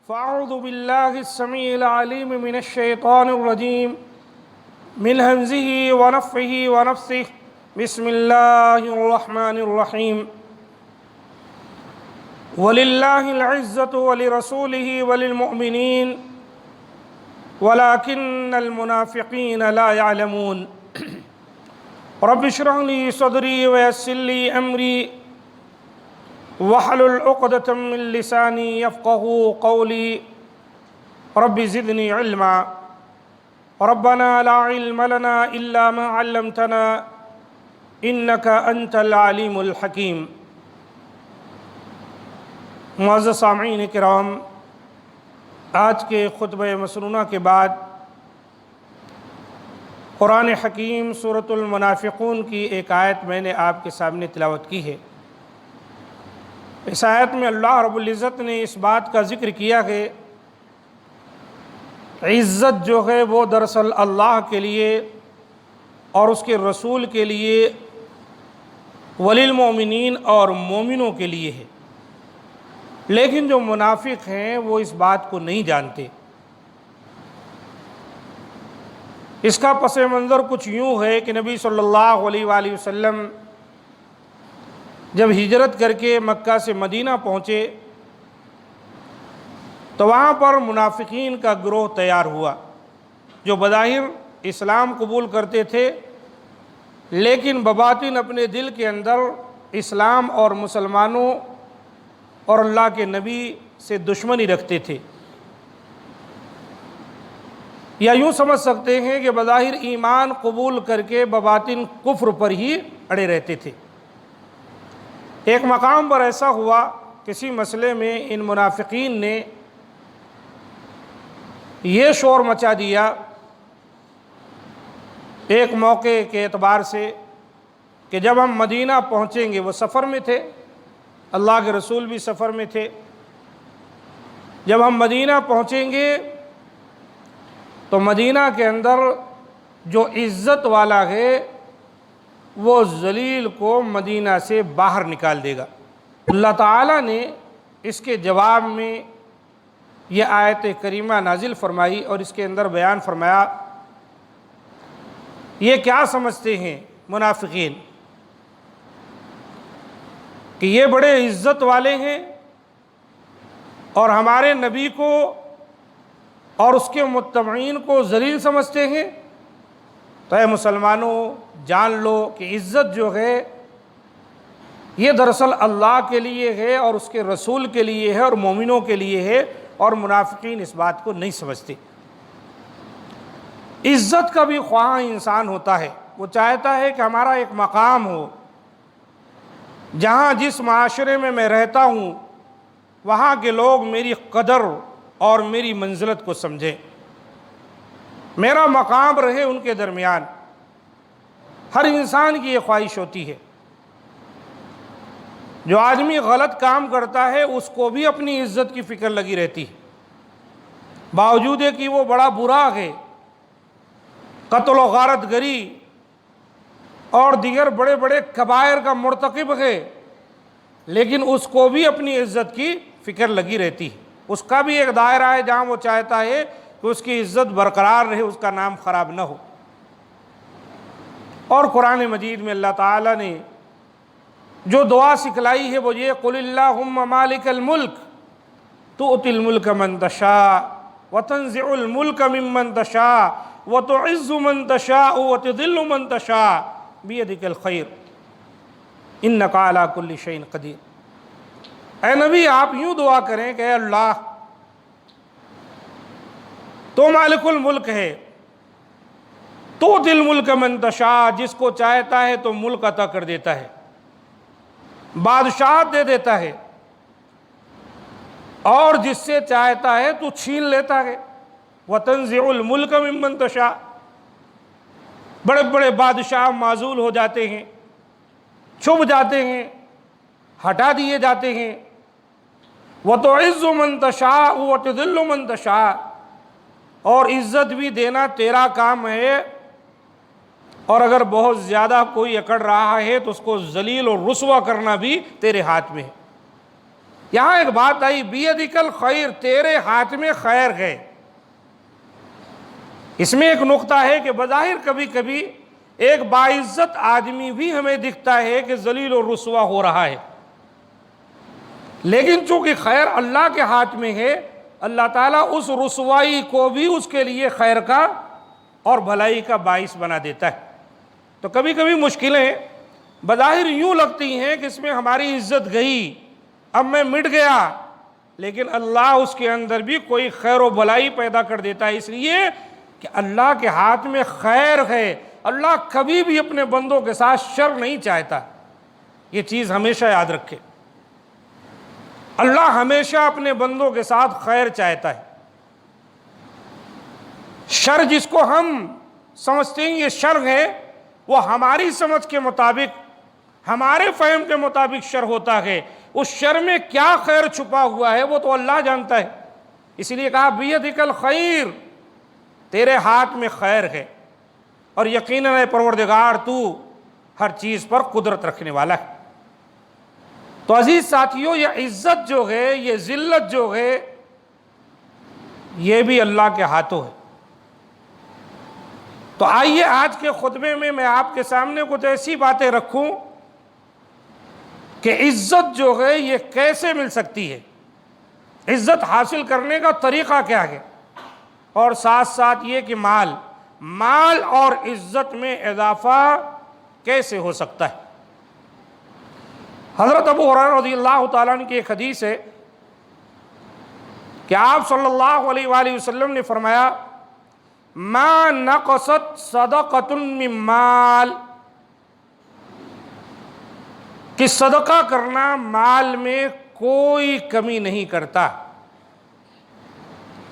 فأعوذ بالله السميع العليم من الشيطان الرجيم من همزه ونفخه ونفثه بسم الله الرحمن الرحيم ولله العزة ولرسوله وللمؤمنين ولكن المنافقين لا يعلمون رب اشرح لي صدري ويسر لي أمري واحلل عقدة من لساني يفقهوا قولي رب زدني علما ربنا لا علم لنا إلا ما علمتنا إنك أنت العليم الحكيم۔ معزز سامعین کرام، آج کے خطبہ مسنونہ کے بعد قرآن حکیم سورۃ المنافقون کی ایک آیت میں نے آپ کے سامنے تلاوت کی ہے۔ اس آیت میں اللہ رب العزت نے اس بات کا ذکر کیا کہ عزت جو ہے وہ دراصل اللہ کے لیے اور اس کے رسول کے لیے، وللمؤمنین اور مومنوں کے لیے ہے، لیکن جو منافق ہیں وہ اس بات کو نہیں جانتے۔ اس کا پس منظر کچھ یوں ہے کہ نبی صلی اللہ علیہ وآلہ وسلم جب ہجرت کر کے مکہ سے مدینہ پہنچے تو وہاں پر منافقین کا گروہ تیار ہوا، جو بظاہر اسلام قبول کرتے تھے لیکن بباطن اپنے دل کے اندر اسلام اور مسلمانوں اور اللہ کے نبی سے دشمنی رکھتے تھے، یا یوں سمجھ سکتے ہیں کہ بظاہر ایمان قبول کر کے بباطن کفر پر ہی اڑے رہتے تھے۔ ایک مقام پر ایسا ہوا، کسی مسئلے میں ان منافقین نے یہ شور مچا دیا ایک موقع کے اعتبار سے کہ جب ہم مدینہ پہنچیں گے، وہ سفر میں تھے، اللہ کے رسول بھی سفر میں تھے، جب ہم مدینہ پہنچیں گے تو مدینہ کے اندر جو عزت والا ہے وہ ذلیل کو مدینہ سے باہر نکال دے گا۔ اللہ تعالیٰ نے اس کے جواب میں یہ آیت کریمہ نازل فرمائی اور اس کے اندر بیان فرمایا، یہ کیا سمجھتے ہیں منافقین کہ یہ بڑے عزت والے ہیں اور ہمارے نبی کو اور اس کے متبعین کو ذلیل سمجھتے ہیں؟ تو اے مسلمانوں، جان لو کہ عزت جو ہے یہ دراصل اللہ کے لیے ہے اور اس کے رسول کے لیے ہے اور مومنوں کے لیے ہے، اور منافقین اس بات کو نہیں سمجھتے۔ عزت کا بھی خواہاں انسان ہوتا ہے، وہ چاہتا ہے کہ ہمارا ایک مقام ہو، جہاں جس معاشرے میں رہتا ہوں وہاں کے لوگ میری قدر اور میری منزلت کو سمجھیں، میرا مقام رہے ان کے درمیان۔ ہر انسان کی یہ خواہش ہوتی ہے۔ جو آدمی غلط کام کرتا ہے اس کو بھی اپنی عزت کی فکر لگی رہتی ہے، باوجود ہے کہ وہ بڑا برا ہے، قتل و غارت گری اور دیگر بڑے بڑے کبائر کا مرتکب ہے، لیکن اس کو بھی اپنی عزت کی فکر لگی رہتی ہے۔ اس کا بھی ایک دائرہ ہے جہاں وہ چاہتا ہے کہ اس کی عزت برقرار رہے، اس کا نام خراب نہ ہو۔ اور قرآن مجید میں اللہ تعالیٰ نے جو دعا سکھلائی ہے وہ یہ، قُلِ اللَّهُمَّ مَالِكَ الْمُلْكِ تُؤْتِي الْمُلْكَ مَنْ تَشَاءُ وَتَنزِعُ الْمُلْكَ مِمَّنْ تَشَاءُ وَتُعِزُّ مَنْ تَشَاءُ وَتُذِلُّ مَنْ تَشَاءُ بِيَدِكَ الْخَيْرُ إِنَّكَ عَلَى كُلِّ شَيْءٍ قَدِيرٌ۔ اے نبی، آپ یوں دعا کریں کہ اے اللہ، تو مالک الملک ہے، تؤتی الملک من تشاء، جس کو چاہتا ہے تو ملک عطا کر دیتا ہے، بادشاہت دے دیتا ہے، اور جس سے چاہتا ہے تو چھین لیتا ہے۔ وتنزع الملک ممن تشاء، بڑے بڑے بادشاہ معزول ہو جاتے ہیں، چھپ جاتے ہیں، ہٹا دیے جاتے ہیں۔ وتعز من تشاء وتذل من تشاء، اور عزت بھی دینا تیرا کام ہے، اور اگر بہت زیادہ کوئی اکڑ رہا ہے تو اس کو ذلیل اور رسوا کرنا بھی تیرے ہاتھ میں ہے۔ یہاں ایک بات آئی بیدک الخیر، تیرے ہاتھ میں خیر ہے۔ اس میں ایک نقطہ ہے کہ بظاہر کبھی کبھی ایک باعزت آدمی بھی ہمیں دکھتا ہے کہ ذلیل و رسوا ہو رہا ہے، لیکن چونکہ خیر اللہ کے ہاتھ میں ہے، اللہ تعالیٰ اس رسوائی کو بھی اس کے لیے خیر کا اور بھلائی کا باعث بنا دیتا ہے۔ تو کبھی کبھی مشکلیں بظاہر یوں لگتی ہیں کہ اس میں ہماری عزت گئی، اب میں مٹ گیا، لیکن اللہ اس کے اندر بھی کوئی خیر و بھلائی پیدا کر دیتا ہے، اس لیے کہ اللہ کے ہاتھ میں خیر ہے۔ اللہ کبھی بھی اپنے بندوں کے ساتھ شر نہیں چاہتا، یہ چیز ہمیشہ یاد رکھے۔ اللہ ہمیشہ اپنے بندوں کے ساتھ خیر چاہتا ہے۔ شر جس کو ہم سمجھتے ہیں یہ شر ہے، وہ ہماری سمجھ کے مطابق، ہمارے فہم کے مطابق شر ہوتا ہے۔ اس شر میں کیا خیر چھپا ہوا ہے وہ تو اللہ جانتا ہے، اس لیے کہا بیدک الخیر، تیرے ہاتھ میں خیر ہے، اور یقیناً اے پروردگار تو ہر چیز پر قدرت رکھنے والا ہے۔ تو عزیز ساتھیوں، یہ عزت جو ہے، یہ ذلت جو ہے، یہ بھی اللہ کے ہاتھوں ہے۔ تو آئیے آج کے خطبے میں آپ کے سامنے کچھ ایسی باتیں رکھوں کہ عزت جو ہے یہ کیسے مل سکتی ہے، عزت حاصل کرنے کا طریقہ کیا ہے، اور ساتھ ساتھ یہ کہ مال اور عزت میں اضافہ کیسے ہو سکتا ہے۔ حضرت ابو ہریرہ رضی اللہ تعالیٰ عنہ کی ایک حدیث ہے کہ آپ صلی اللہ علیہ وآلہ وسلم نے فرمایا ما نقصت صدقۃ من مال، کہ صدقہ کرنا مال میں کوئی کمی نہیں کرتا۔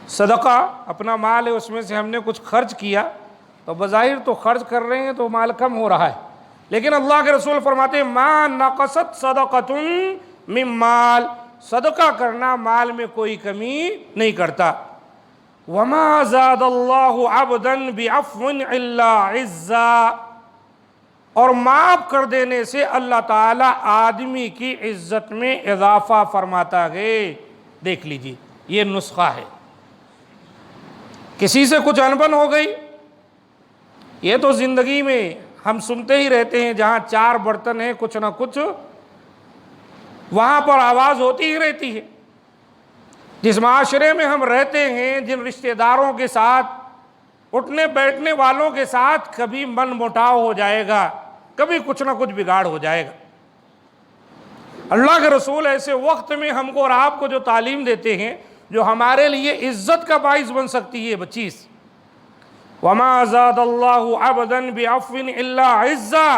صدقہ اپنا مال ہے، اس میں سے ہم نے کچھ خرچ کیا تو بظاہر تو خرچ کر رہے ہیں تو مال کم ہو رہا ہے، لیکن اللہ کے رسول فرماتے ہیں ما نقصت صدقۃ من مال، صدقہ کرنا مال میں کوئی کمی نہیں کرتا۔ وما زاد اللہ عبدا بعفو الا عزا، اور معاف کر دینے سے اللہ تعالیٰ آدمی کی عزت میں اضافہ فرماتا ہے۔ دیکھ لیجیے، یہ نسخہ ہے۔ کسی سے کچھ انبن ہو گئی، یہ تو زندگی میں ہم سنتے ہی رہتے ہیں، جہاں چار برتن ہیں کچھ نہ کچھ وہاں پر آواز ہوتی ہی رہتی ہے۔ جس معاشرے میں ہم رہتے ہیں، جن رشتہ داروں کے ساتھ، اٹھنے بیٹھنے والوں کے ساتھ کبھی من مٹاؤ ہو جائے گا، کبھی کچھ نہ کچھ بگاڑ ہو جائے گا۔ اللہ کے رسول ایسے وقت میں ہم کو اور آپ کو جو تعلیم دیتے ہیں، جو ہمارے لیے عزت کا باعث بن سکتی ہے، بچیز وما زاد اللہ عبدا بعفو الا عزا،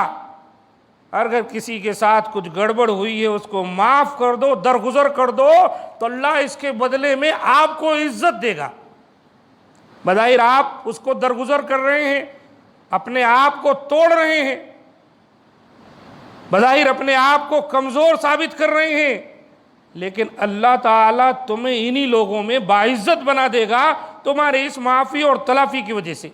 اگر کسی کے ساتھ کچھ گڑبڑ ہوئی ہے اس کو معاف کر دو، درگزر کر دو، تو اللہ اس کے بدلے میں آپ کو عزت دے گا۔ بظاہر آپ اس کو درگزر کر رہے ہیں، اپنے آپ کو توڑ رہے ہیں، بظاہر اپنے آپ کو کمزور ثابت کر رہے ہیں، لیکن اللہ تعالیٰ تمہیں انہی لوگوں میں باعزت بنا دے گا تمہارے اس معافی اور تلافی کی وجہ سے۔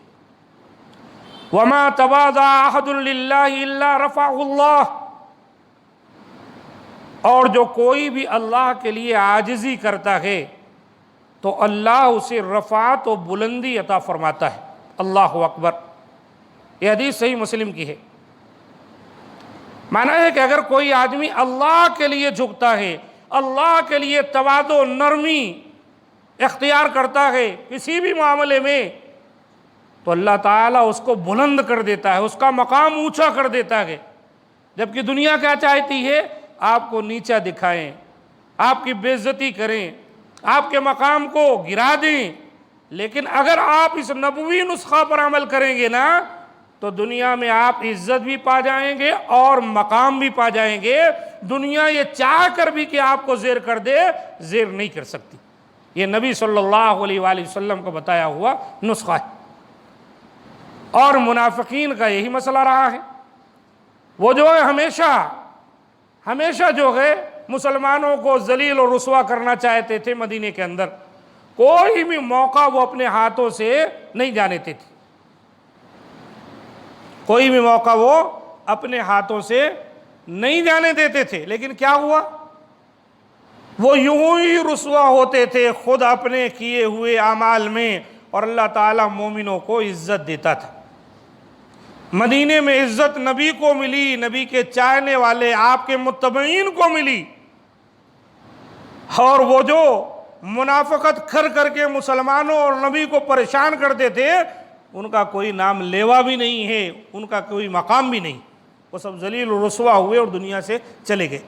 وَمَا تَوَاضَعَ أَحَدٌ لِلَّهِ إِلَّا رَفَعَهُ اللَّهُ، اور جو کوئی بھی اللہ کے لیے عاجزی کرتا ہے تو اللہ اسے رفعت و بلندی عطا فرماتا ہے۔ اللہ اکبر، یہ حدیث صحیح مسلم کی ہے۔ معنی ہے کہ اگر کوئی آدمی اللہ کے لیے جھکتا ہے، اللہ کے لیے تواضع و نرمی اختیار کرتا ہے کسی بھی معاملے میں، تو اللہ تعالیٰ اس کو بلند کر دیتا ہے، اس کا مقام اونچا کر دیتا ہے۔ جبکہ دنیا کیا چاہتی ہے؟ آپ کو نیچا دکھائیں، آپ کی بے عزتی کریں، آپ کے مقام کو گرا دیں۔ لیکن اگر آپ اس نبوی نسخہ پر عمل کریں گے نا، تو دنیا میں آپ عزت بھی پا جائیں گے اور مقام بھی پا جائیں گے۔ دنیا یہ چاہ کر بھی کہ آپ کو زیر کر دے، زیر نہیں کر سکتی۔ یہ نبی صلی اللہ علیہ وآلہ وسلم کو بتایا ہوا نسخہ ہے، اور منافقین کا یہی مسئلہ رہا ہے۔ وہ جو ہے ہمیشہ جو ہے مسلمانوں کو ذلیل اور رسوا کرنا چاہتے تھے۔ مدینے کے اندر کوئی بھی موقع وہ اپنے ہاتھوں سے نہیں جانے دیتے تھے، کوئی بھی موقع وہ اپنے ہاتھوں سے نہیں جانے دیتے تھے۔ لیکن کیا ہوا؟ وہ یوں ہی رسوا ہوتے تھے خود اپنے کیے ہوئے اعمال میں، اور اللہ تعالیٰ مومنوں کو عزت دیتا تھا۔ مدینے میں عزت نبی کو ملی، نبی کے چاہنے والے آپ کے متبعین کو ملی، اور وہ جو منافقت کر کر کے مسلمانوں اور نبی کو پریشان کرتے تھے، ان کا کوئی نام لیوا بھی نہیں ہے، ان کا کوئی مقام بھی نہیں، وہ سب ذلیل و رسوا ہوئے اور دنیا سے چلے گئے۔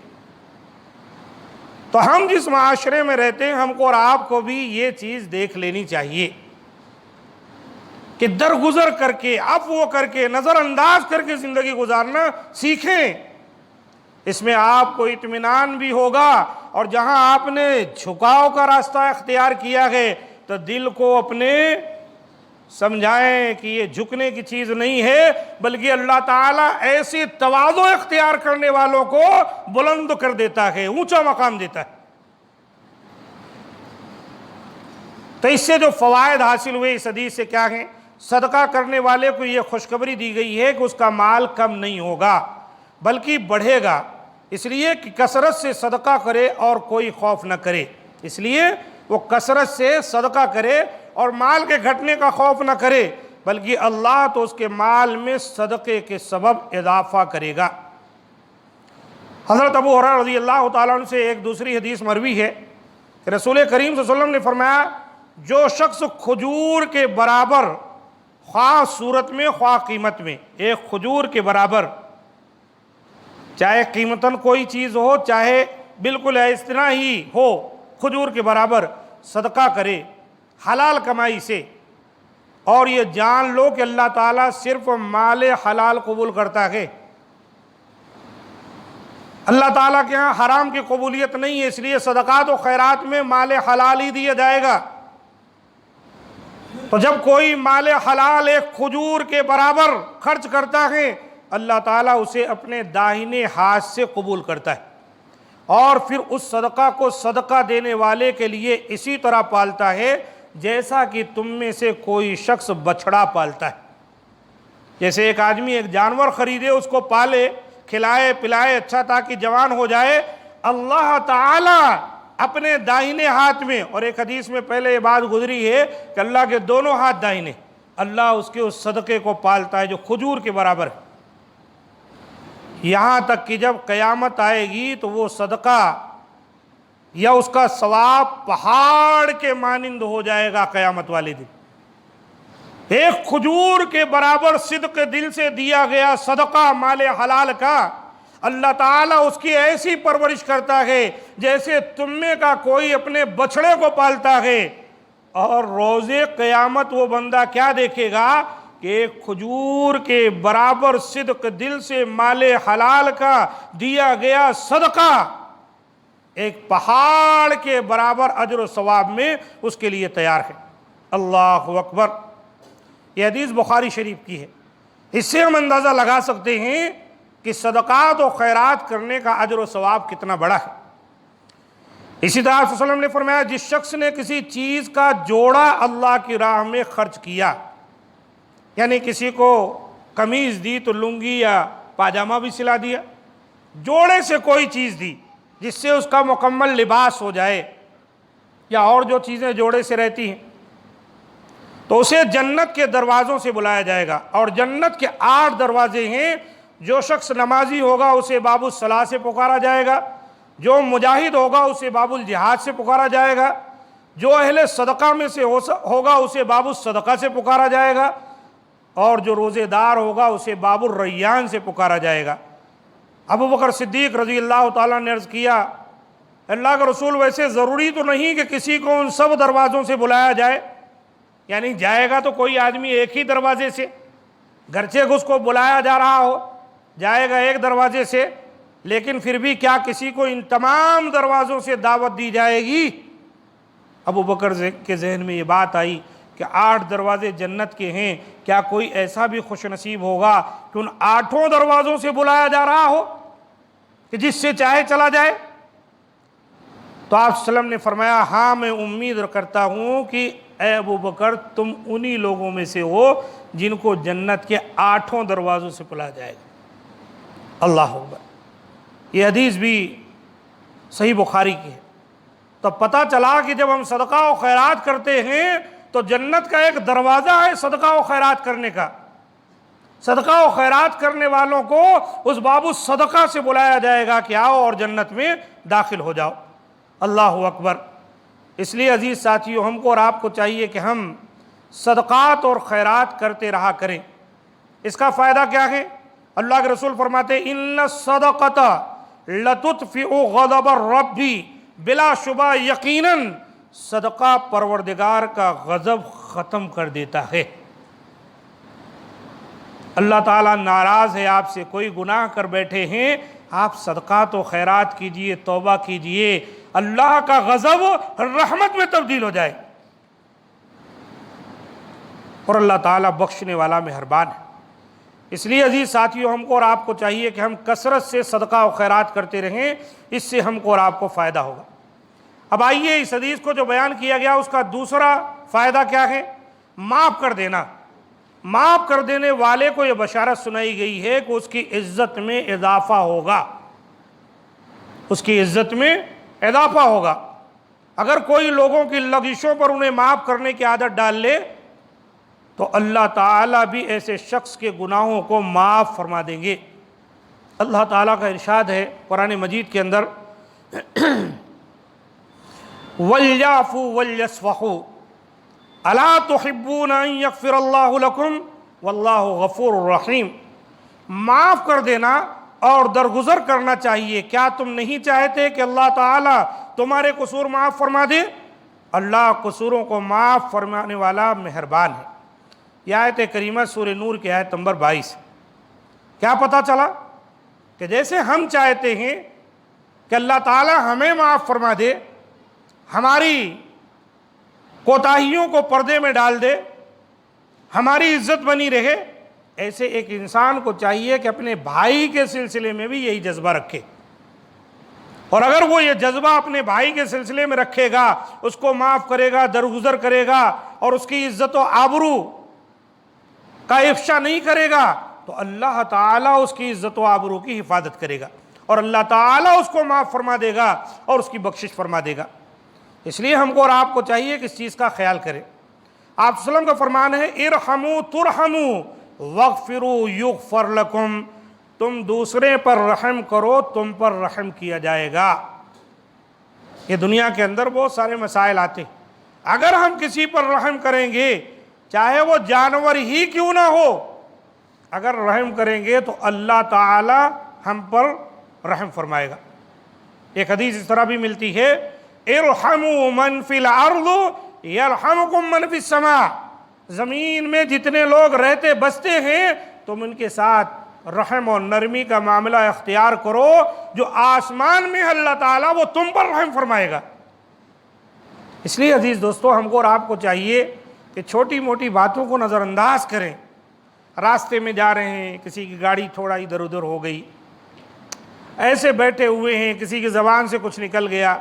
تو ہم جس معاشرے میں رہتے ہیں، ہم کو اور آپ کو بھی یہ چیز دیکھ لینی چاہیے کہ درگزر کر کے، عفو کر کے، نظر انداز کر کے زندگی گزارنا سیکھیں۔ اس میں آپ کو اطمینان بھی ہوگا، اور جہاں آپ نے جھکاؤ کا راستہ اختیار کیا ہے تو دل کو اپنے سمجھائیں کہ یہ جھکنے کی چیز نہیں ہے، بلکہ اللہ تعالیٰ ایسے تواضع اختیار کرنے والوں کو بلند کر دیتا ہے، اونچا مقام دیتا ہے۔ تو اس سے جو فوائد حاصل ہوئے اس حدیث سے کیا ہیں؟ صدقہ کرنے والے کو یہ خوشخبری دی گئی ہے کہ اس کا مال کم نہیں ہوگا بلکہ بڑھے گا، اس لیے کہ کثرت سے صدقہ کرے اور کوئی خوف نہ کرے، اس لیے وہ کثرت سے صدقہ کرے اور مال کے گھٹنے کا خوف نہ کرے، بلکہ اللہ تو اس کے مال میں صدقے کے سبب اضافہ کرے گا۔ حضرت ابو ہریرہ رضی اللہ تعالیٰ عنہ سے ایک دوسری حدیث مروی ہے کہ رسول کریم صلی اللہ علیہ وسلم نے فرمایا، جو شخص کھجور کے برابر، خواہ صورت میں خواہ قیمت میں، ایک کھجور کے برابر، چاہے قیمتاً کوئی چیز ہو چاہے بالکل اس طرح ہی ہو، کھجور کے برابر صدقہ کرے حلال کمائی سے، اور یہ جان لو کہ اللہ تعالیٰ صرف مال حلال قبول کرتا ہے، اللہ تعالیٰ کے ہاں حرام کی قبولیت نہیں ہے، اس لیے صدقات و خیرات میں مال حلال ہی دیا جائے گا۔ تو جب کوئی مال حلال ایک کھجور کے برابر خرچ کرتا ہے، اللہ تعالیٰ اسے اپنے داہنے ہاتھ سے قبول کرتا ہے، اور پھر اس صدقہ کو صدقہ دینے والے کے لیے اسی طرح پالتا ہے جیسا کہ تم میں سے کوئی شخص بچھڑا پالتا ہے۔ جیسے ایک آدمی ایک جانور خریدے، اس کو پالے، کھلائے پلائے اچھا تاکہ جوان ہو جائے، اللہ تعالیٰ اپنے داہنے ہاتھ میں، اور ایک حدیث میں پہلے یہ بات گزری ہے کہ اللہ کے دونوں ہاتھ داہنے، اللہ اس کے اس صدقے کو پالتا ہے جو کھجور کے برابر ہے، یہاں تک کہ جب قیامت آئے گی تو وہ صدقہ یا اس کا ثواب پہاڑ کے مانند ہو جائے گا قیامت والے دن۔ ایک کھجور کے برابر صدق دل سے دیا گیا صدقہ مال حلال کا، اللہ تعالیٰ اس کی ایسی پرورش کرتا ہے جیسے تم میں کا کوئی اپنے بچھڑے کو پالتا ہے، اور روز قیامت وہ بندہ کیا دیکھے گا کہ ایک کھجور کے برابر صدق دل سے مال حلال کا دیا گیا صدقہ ایک پہاڑ کے برابر اجر و ثواب میں اس کے لیے تیار ہے۔ اللہ اکبر۔ یہ حدیث بخاری شریف کی ہے۔ اس سے ہم اندازہ لگا سکتے ہیں کہ صدقات و خیرات کرنے کا اجر و ثواب کتنا بڑا ہے۔ اسی طرح صلی اللہ علیہ وسلم نے فرمایا، جس شخص نے کسی چیز کا جوڑا اللہ کی راہ میں خرچ کیا، یعنی کسی کو قمیض دی تو لنگی یا پاجامہ بھی سلا دیا، جوڑے سے کوئی چیز دی جس سے اس کا مکمل لباس ہو جائے، یا اور جو چیزیں جوڑے سے رہتی ہیں، تو اسے جنت کے دروازوں سے بلایا جائے گا، اور جنت کے 8 دروازے ہیں۔ جو شخص نمازی ہوگا اسے باب الصلاح سے پکارا جائے گا، جو مجاہد ہوگا اسے باب الجہاد سے پکارا جائے گا، جو اہل صدقہ میں سے ہوگا اسے باب الصدقہ سے پکارا جائے گا، اور جو روزے دار ہوگا اسے باب الریان سے پکارا جائے گا۔ ابو بکر صدیق رضی اللہ تعالیٰ نے عرض کیا، اللہ کا رسول، ویسے ضروری تو نہیں کہ کسی کو ان سب دروازوں سے بلایا جائے، یعنی جائے گا تو کوئی آدمی ایک ہی دروازے سے، گرچہ اس کو بلایا جا رہا ہو جائے گا ایک دروازے سے، لیکن پھر بھی کیا کسی کو ان تمام دروازوں سے دعوت دی جائے گی؟ ابو بکر کے ذہن میں یہ بات آئی کہ 8 دروازے جنت کے ہیں، کیا کوئی ایسا بھی خوش نصیب ہوگا کہ ان 8 دروازوں سے بلایا جا رہا ہو کہ جس سے چاہے چلا جائے؟ تو آپ صلی اللہ علیہ وسلم نے فرمایا، ہاں میں امید کرتا ہوں کہ اے ابو بکر تم انہی لوگوں میں سے ہو جن کو جنت کے 8 دروازوں سے بلایا جائے گا۔ اللہ اکبر۔ یہ حدیث بھی صحیح بخاری کی ہے۔ تو پتہ چلا کہ جب ہم صدقہ و خیرات کرتے ہیں تو جنت کا ایک دروازہ ہے صدقہ و خیرات کرنے کا. صدقہ و خیرات کرنے والوں کو اس باب الصدقہ سے بلایا جائے گا کہ آؤ اور جنت میں داخل ہو جاؤ. اللہ اکبر. اس لیے عزیز ساتھیو، ہم کو اور آپ کو چاہیے کہ ہم صدقات اور خیرات کرتے رہا کریں. اس کا فائدہ کیا ہے؟ اللہ کے رسول فرماتے ہیں ان الصدقۃ لتطفئ غضب الرب، بلا شبہ یقیناً صدقہ پروردگار کا غضب ختم کر دیتا ہے. اللہ تعالیٰ ناراض ہے آپ سے، کوئی گناہ کر بیٹھے ہیں، آپ صدقات و خیرات کیجئے، توبہ کیجئے، اللہ کا غضب رحمت میں تبدیل ہو جائے. اور اللہ تعالیٰ بخشنے والا مہربان ہے. اس لیے عزیز ساتھیوں، ہم کو اور آپ کو چاہیے کہ ہم کثرت سے صدقہ و خیرات کرتے رہیں، اس سے ہم کو اور آپ کو فائدہ ہوگا. اب آئیے اس حدیث کو جو بیان کیا گیا اس کا دوسرا فائدہ کیا ہے؟ معاف کر دینا. معاف کر دینے والے کو یہ بشارت سنائی گئی ہے کہ اس کی عزت میں اضافہ ہوگا، اس کی عزت میں اضافہ ہوگا. اگر کوئی لوگوں کی لغزشوں پر انہیں معاف کرنے کی عادت ڈال لے تو اللہ تعالیٰ بھی ایسے شخص کے گناہوں کو معاف فرما دیں گے. اللہ تعالیٰ کا ارشاد ہے قرآن مجید کے اندر وَلْيَعْفُوا وَلْيَصْفَحُوا أَلَا تُحِبُّونَ أَن يَغْفِرَ اللَّهُ لَكُمْ وَاللَّهُ غَفُورٌ رَحِيمٌ. معاف کر دینا اور درگزر کرنا چاہیے. کیا تم نہیں چاہتے کہ اللہ تعالیٰ تمہارے قصور معاف فرما دے؟ اللہ قصوروں کو معاف فرمانے والا مہربان ہے. یہ آیت کریمہ سورہ نور کی آیت نمبر 22. کیا پتہ چلا کہ جیسے ہم چاہتے ہیں کہ اللہ تعالیٰ ہمیں معاف فرما دے، ہماری کوتاہیوں کو پردے میں ڈال دے، ہماری عزت بنی رہے، ایسے ایک انسان کو چاہیے کہ اپنے بھائی کے سلسلے میں بھی یہی جذبہ رکھے. اور اگر وہ یہ جذبہ اپنے بھائی کے سلسلے میں رکھے گا، اس کو معاف کرے گا، درگزر کرے گا اور اس کی عزت و آبرو کا افشا نہیں کرے گا، تو اللہ تعالیٰ اس کی عزت و آبرو کی حفاظت کرے گا اور اللہ تعالیٰ اس کو معاف فرما دے گا اور اس کی بخشش فرما دے گا. اس لیے ہم کو اور آپ کو چاہیے کہ اس چیز کا خیال کریں. آپ صلی اللہ علیہ وسلم کا فرمان ہے ارحموا ترحموا واغفروا یغفر لکم. تم دوسرے پر رحم کرو، تم پر رحم کیا جائے گا. یہ دنیا کے اندر بہت سارے مسائل آتے ہیں. اگر ہم کسی پر رحم کریں گے، چاہے وہ جانور ہی کیوں نہ ہو، اگر رحم کریں گے تو اللہ تعالی ہم پر رحم فرمائے گا. ایک حدیث اس طرح بھی ملتی ہے ارحموا من فی الارض یرحمکم من فی السماء. زمین میں جتنے لوگ رہتے بستے ہیں تم ان کے ساتھ رحم اور نرمی کا معاملہ اختیار کرو، جو آسمان میں اللہ تعالیٰ وہ تم پر رحم فرمائے گا. اس لیے عزیز دوستو، ہم کو اور آپ کو چاہیے کہ چھوٹی موٹی باتوں کو نظر انداز کریں. راستے میں جا رہے ہیں، کسی کی گاڑی تھوڑا ادھر ادھر ہو گئی، ایسے بیٹھے ہوئے ہیں، کسی کی زبان سے کچھ نکل گیا،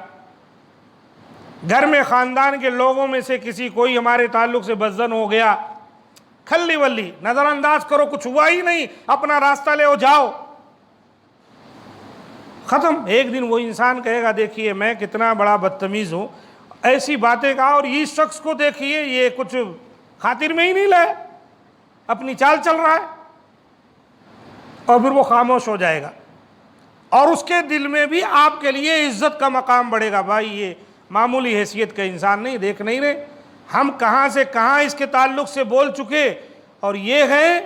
گھر میں خاندان کے لوگوں میں سے کسی کوئی ہمارے تعلق سے بدظن ہو گیا، کھلی ولی نظر انداز کرو، کچھ ہوا ہی نہیں، اپنا راستہ لے او جاؤ، ختم. ایک دن وہ انسان کہے گا دیکھیے میں کتنا بڑا بدتمیز ہوں، ایسی باتیں کہا، اور اس شخص کو دیکھیے یہ کچھ خاطر میں ہی نہیں لائے، اپنی چال چل رہا ہے. اور پھر وہ خاموش ہو جائے گا اور اس کے دل میں بھی آپ کے لیے عزت کا مقام بڑھے گا. بھائی یہ معمولی حیثیت کا انسان نہیں، دیکھ نہیں رہے ہم کہاں سے کہاں اس کے تعلق سے بول چکے، اور یہ ہے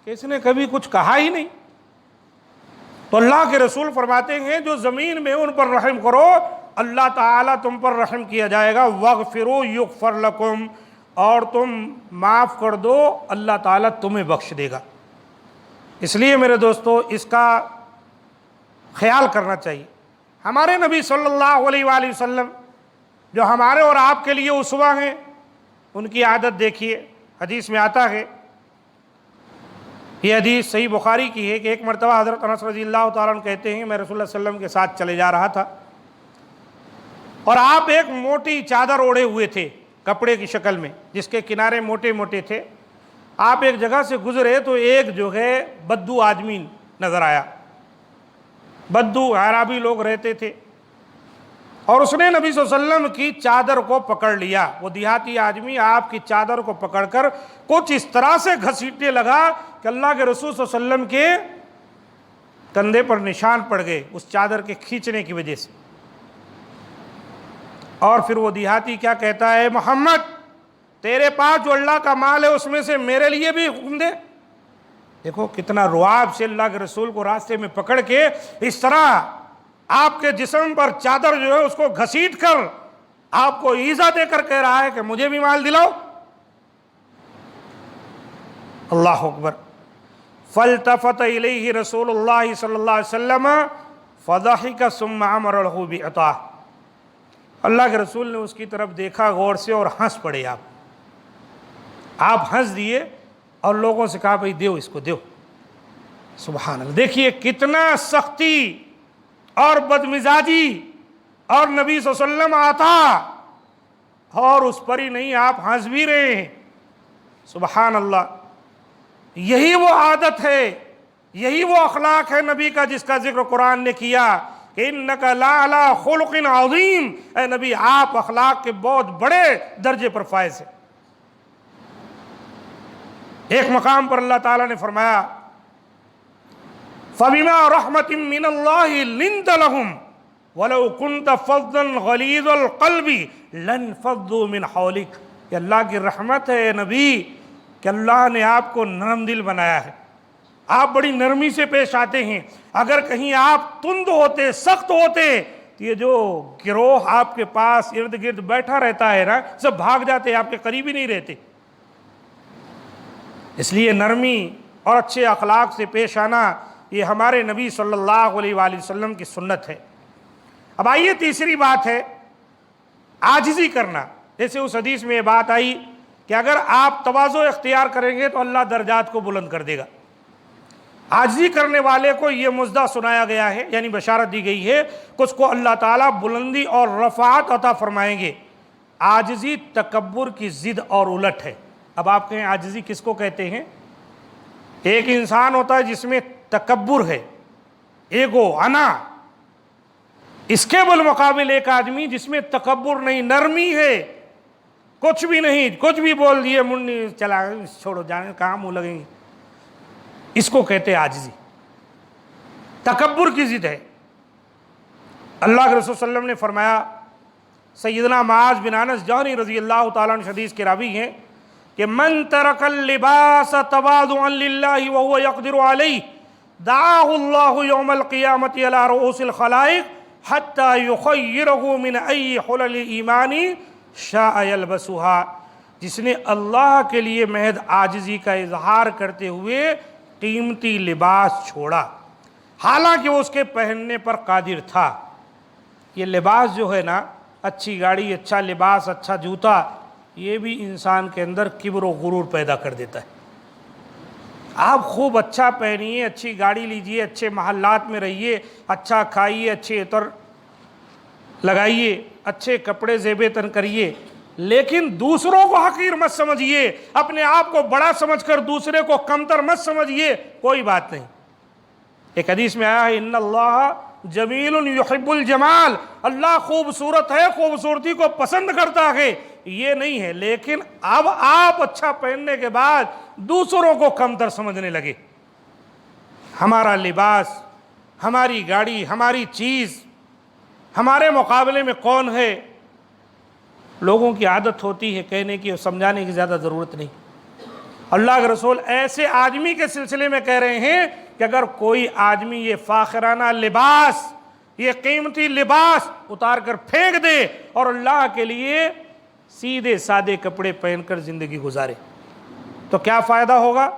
کہ اس نے کبھی کچھ کہا ہی نہیں. تو اللہ کے رسول فرماتے ہیں جو زمین میں ان پر رحم کرو اللہ تعالیٰ تم پر رحم کیا جائے گا. واغفروا یغفر لکم، اور تم معاف کر دو اللہ تعالیٰ تمہیں بخش دے گا. اس لیے میرے دوستو اس کا خیال کرنا چاہیے. ہمارے نبی صلی اللہ علیہ وآلہ وسلم جو ہمارے اور آپ کے لیے اسوہ ہیں، ان کی عادت دیکھیے. حدیث میں آتا ہے، یہ حدیث صحیح بخاری کی ہے کہ ایک مرتبہ حضرت انس رضی اللہ تعالیٰ عنہ کہتے ہیں میں رسول اللہ صلی اللہ علیہ وسلم کے ساتھ چلے جا رہا تھا اور آپ ایک موٹی چادر اوڑھے ہوئے تھے کپڑے کی شکل میں، جس کے کنارے موٹے موٹے تھے. آپ ایک جگہ سے گزرے تو ایک جو ہے بدو آدمی نظر آیا. بدو عربی لوگ رہتے تھے. اور اس نے نبی صلی اللہ علیہ وسلم کی چادر کو پکڑ لیا. وہ دیہاتی آدمی آپ کی چادر کو پکڑ کر کچھ اس طرح سے گھسیٹنے لگا کہ اللہ کے رسول صلی اللہ علیہ وسلم کے کندھے پر نشان پڑ گئے اس چادر کے کھینچنے کی وجہ سے. اور پھر وہ دیہاتی کیا کہتا ہے, محمد تیرے پاس جو اللہ کا مال ہے اس میں سے میرے لیے بھی حکم دے. دیکھو کتنا رعب سے اللہ کے رسول کو راستے میں پکڑ کے اس طرح آپ کے جسم پر چادر جو ہے اس کو گھسیٹ کر آپ کو ایذا دے کر کہہ رہا ہے کہ مجھے بھی مال دلاؤ. اللہ اکبر. فالتفت الیہ رسول اللہ صلی اللہ علیہ وسلم فضحک ثم امر له بعطاء. اللہ کے رسول نے اس کی طرف دیکھا غور سے اور ہنس پڑے. آپ ہنس دیے اور لوگوں سے کہا بھائی دیو اس کو دیو. سبحان اللہ. دیکھیے کتنا سختی اور بدمزاجی, اور نبی صلی اللہ علیہ وسلم آتا اور اس پر ہی نہیں آپ ہنس بھی رہے ہیں. سبحان اللہ. یہی وہ عادت ہے, یہی وہ اخلاق ہے نبی کا جس کا ذکر قرآن نے کیا کہ انک لعلی خلق عظیم. اے نبی آپ اخلاق کے بہت بڑے درجے پر فائز ہیں. ایک مقام پر اللہ تعالیٰ نے فرمایا فَبِمَا رَحْمَةٍ مِّنَ اللَّهِ لِنْتَ لَهُمْ وَلَوْ كُنْتَ فَظًّا غَلِيظَ الْقَلْبِ لَانْفَضُّوا مِنْ حَوْلِكَ. کہ اللہ کی رحمت ہے نبی کہ اللہ نے آپ کو نرم دل بنایا ہے, آپ بڑی نرمی سے پیش آتے ہیں. اگر کہیں آپ تند ہوتے, سخت ہوتے, تو یہ جو گروہ آپ کے پاس ارد گرد بیٹھا رہتا ہے نا, سب بھاگ جاتے, آپ کے قریب ہی نہیں رہتے. اس لیے نرمی اور اچھے اخلاق سے پیش آنا یہ ہمارے نبی صلی اللہ علیہ وآلہ وسلم کی سنت ہے. اب آئیے تیسری بات ہے عاجزی کرنا. جیسے اس حدیث میں یہ بات آئی کہ اگر آپ تواضع اختیار کریں گے تو اللہ درجات کو بلند کر دے گا. عاجزی کرنے والے کو یہ مژدہ سنایا گیا ہے, یعنی بشارت دی گئی ہے کہ اس کو اللہ تعالیٰ بلندی اور رفعت عطا فرمائیں گے. عاجزی تکبر کی ضد اور الٹ ہے. اب آپ کہیں عاجزی کس کو کہتے ہیں؟ ایک انسان ہوتا ہے جس میں تکبر ہے, ایگو, انا. اس کے بالمقابل ایک آدمی جس میں تکبر نہیں, نرمی ہے, کچھ بھی نہیں, کچھ بھی بول دیے منڈی چلا چھوڑو جانے کہاں منہ لگیں گے, اس کو کہتے ہیں عاجزی. تکبر کی ضد ہے. اللہ کے رسول صلی اللہ علیہ وسلم نے فرمایا, سیدنا معاذ بن انس جوہنی رضی اللہ تعالیٰ عنہ حدیث کے راوی ہیں کہ من ترک اللباس تواضعا للہ وهو يقدر علیہ دعاه اللہ یوم القیامت علی رؤوس الخلائق حتی یخیرہ من ای حلل ایمان شاء یلبسها. جس نے اللہ کے لیے محض عاجزی کا اظہار کرتے ہوئے قیمتی لباس چھوڑا حالانکہ وہ اس کے پہننے پر قادر تھا. یہ لباس جو ہے نا, اچھی گاڑی, اچھا لباس, اچھا جوتا, یہ بھی انسان کے اندر کبر و غرور پیدا کر دیتا ہے. آپ خوب اچھا پہنیے, اچھی گاڑی لیجئے, اچھے محلات میں رہیے, اچھا کھائیے, اچھے عطر لگائیے, اچھے کپڑے زیب تن کریے, لیکن دوسروں کو حقیر مت سمجھیے, اپنے آپ کو بڑا سمجھ کر دوسرے کو کمتر مت سمجھیے, کوئی بات نہیں. ایک حدیث میں آیا ہے ان اللہ جمیل یحب الجمال. اللہ خوبصورت ہے, خوبصورتی کو پسند کرتا ہے, یہ نہیں ہے. لیکن اب آپ اچھا پہننے کے بعد دوسروں کو کمتر سمجھنے لگے. ہمارا لباس, ہماری گاڑی, ہماری چیز ہمارے مقابلے میں کون ہے؟ لوگوں کی عادت ہوتی ہے کہنے کی اور سمجھانے کی زیادہ ضرورت نہیں. اللہ کے رسول ایسے آدمی کے سلسلے میں کہہ رہے ہیں کہ اگر کوئی آدمی یہ فاخرانہ لباس, یہ قیمتی لباس اتار کر پھینک دے اور اللہ کے لیے سیدھے سادے کپڑے پہن کر زندگی گزارے تو کیا فائدہ ہوگا؟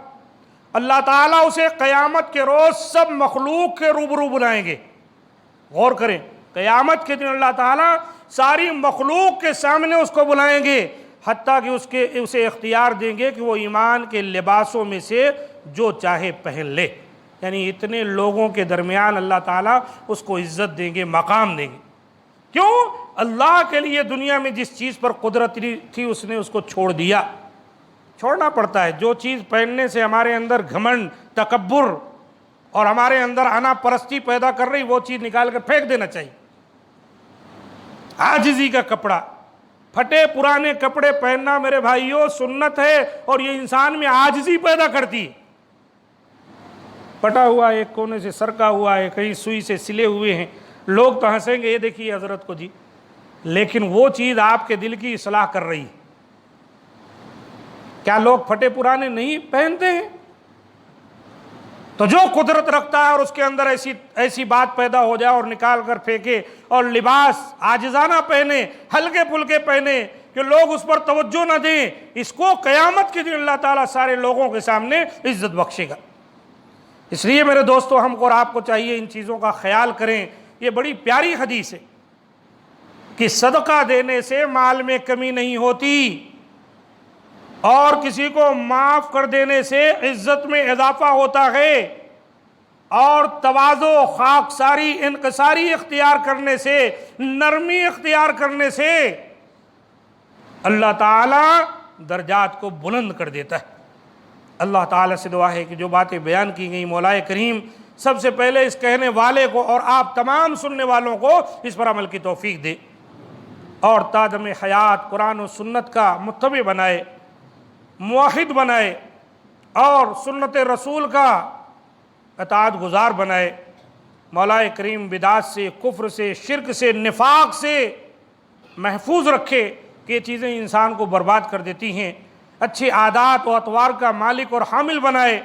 اللہ تعالیٰ اسے قیامت کے روز سب مخلوق کے روبرو بلائیں گے. غور کریں, قیامت کے دن اللہ تعالیٰ ساری مخلوق کے سامنے اس کو بلائیں گے, حتیٰ کہ اسے اختیار دیں گے کہ وہ ایمان کے لباسوں میں سے جو چاہے پہن لے. یعنی اتنے لوگوں کے درمیان اللہ تعالیٰ اس کو عزت دیں گے, مقام دیں گے. کیوں؟ اللہ کے لیے دنیا میں جس چیز پر قدرت تھی اس نے اس کو چھوڑ دیا. چھوڑنا پڑتا ہے. جو چیز پہننے سے ہمارے اندر گھمنڈ, تکبر اور ہمارے اندر انا پرستی پیدا کر رہی, وہ چیز نکال کر پھینک دینا چاہیے. عاجزی کا کپڑا، پھٹے پرانے کپڑے پہننا میرے بھائیوں سنت ہے، اور یہ انسان میں عاجزی پیدا کرتی ہے۔ پٹا ہوا ایک کونے سے سرکا ہوا ہے، کہیں سوئی سے سلے ہوئے ہیں، لوگ تو ہنسیں گے یہ دیکھیے حضرت کو جی، لیکن وہ چیز آپ کے دل کی اصلاح کر رہی ہے۔ کیا لوگ پھٹے پرانے نہیں پہنتے ہیں؟ تو جو قدرت رکھتا ہے اور اس کے اندر ایسی بات پیدا ہو جائے اور نکال کر پھینکے، اور لباس عاجزانہ پہنے، ہلکے پھلکے پہنے کہ لوگ اس پر توجہ نہ دیں، اس کو قیامت کے دن اللہ تعالیٰ سارے لوگوں کے سامنے عزت بخشے گا۔ اس لیے میرے دوستو ہم کو اور آپ کو چاہیے ان چیزوں کا خیال کریں۔ یہ بڑی پیاری حدیث ہے کہ صدقہ دینے سے مال میں کمی نہیں ہوتی، اور کسی کو معاف کر دینے سے عزت میں اضافہ ہوتا ہے، اور تواضع، خاکساری، انکساری اختیار کرنے سے، نرمی اختیار کرنے سے اللہ تعالیٰ درجات کو بلند کر دیتا ہے۔ اللہ تعالیٰ سے دعا ہے کہ جو باتیں بیان کی گئیں مولا کریم سب سے پہلے اس کہنے والے کو اور آپ تمام سننے والوں کو اس پر عمل کی توفیق دے، اور تادم حیات قرآن و سنت کا متبع بنائے، موحد بنائے، اور سنت رسول کا اطاعت گزار بنائے۔ مولا کریم بدعت سے، کفر سے، شرک سے، نفاق سے محفوظ رکھے کہ یہ چیزیں انسان کو برباد کر دیتی ہیں۔ اچھے عادات و اطوار کا مالک اور حامل بنائے،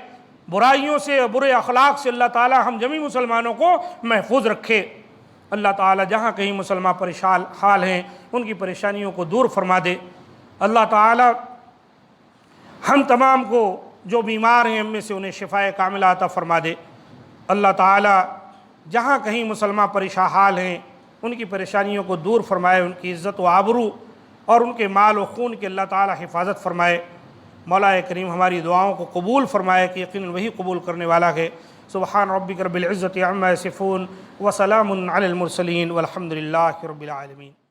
برائیوں سے، برے اخلاق سے اللہ تعالی ہم جمی مسلمانوں کو محفوظ رکھے۔ اللہ تعالی جہاں کہیں مسلمان پریشان حال ہیں ان کی پریشانیوں کو دور فرما دے۔ اللہ تعالی ہم تمام کو جو بیمار ہیں ہم میں سے انہیں شفائے کاملہ عطا فرما دے۔ اللہ تعالی جہاں کہیں مسلمان پریشان حال ہیں ان کی پریشانیوں کو دور فرمائے، ان کی عزت و آبرو اور ان کے مال و خون کی اللہ تعالی حفاظت فرمائے۔ مولا کریم ہماری دعاؤں کو قبول فرمائے کہ یقیناً وہی قبول کرنے والا ہے۔ سبحان ربک رب العزت عما یصفون وسلام علی المرسلین والحمد للہ رب العالمین۔